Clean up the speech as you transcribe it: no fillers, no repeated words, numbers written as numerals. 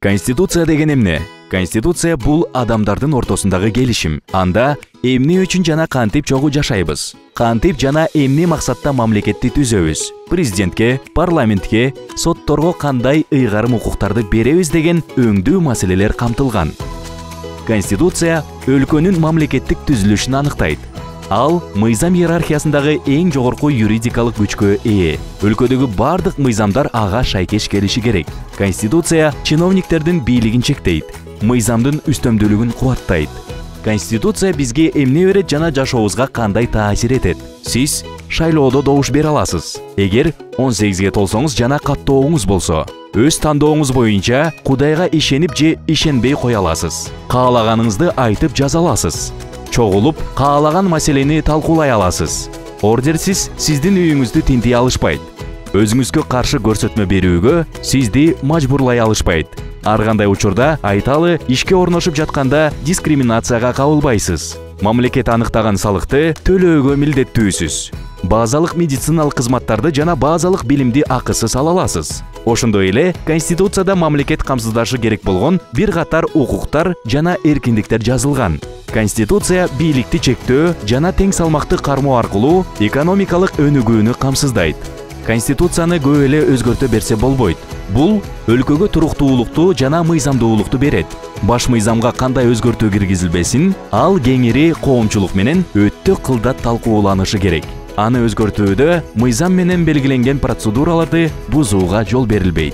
Конституция деген эмне? Конституция бул адамдардын ортосундагы келишим. Анда эмне үчүн жана кантип чогуу жашайбыз? Кантип жана эмне максатта мамлекетти түзөбүз? Президентке, парламентке, сотторго кандай ыйгарым укуктарды беребиз деген өңдүү маселелер камтылган. Конституция өлкөнүн мамлекеттик түзүлүшүн аныктайт. Ал мыйзам иерархиясындагы эң жогорку юридикалык күчкө ээ. Өлкөдөгү бардык мыйзамдар ага шайкеш келиши керек. Конституция чиновниктердин бийлигин чектейт, мыйзамдын үстөмдүүлүгүн кубаттайт. Конституция бизге эмне берет жана жашообузга кандай таасир этет? Сиз шайлоодо добуш бере аласыз. Эгер 18ге толсоңуз жана каттооңуз болсо, өз тандооңуз боюнча Кудайга ишенип же ишенбей кое аласыз. Каалаганыңызды айтып жаза аласыз. Чогулуп, каалаган маселени талкуулай аласыз. Ордерсиз сиздин үйүңүздү тинтей алышпайт. Өзүңүзгө каршы көрсөтмө берүүгө сизди мажбурлай алышпайт. Ар кандай учурда айталы ишке орношуп жатканда дискриминацияга кабылбайсыз. Мамлекет аныктаган салыкты төлөөгө милдеттүүсүз. Базалык медициналык кызматтарды жана базалык билимди акысыз ала аласыз. Ошондой эле Конституцияда мамлекет камсыздашы керек болгон бир катар укуктар жана эркиндиктер жазылган. Конституция бийликти чектөө жана тең салмакты кармоо аркылуу экономикалык өнүгүүнү камсыздайт. Конституцияны көп эле өзгөртө берсе болбойт. Бул өлкөгө туруктуулукту жана мыйзамдуулукту берет. Баш мыйзамга кандай өзгөртүү киргизилбесин, ал кеңири коомчулук менен өтө кылдат талкууланышы керек. Аны өзгөртүүдө мыйзам менен белгиленген процедураларды бузууга жол берилбейт.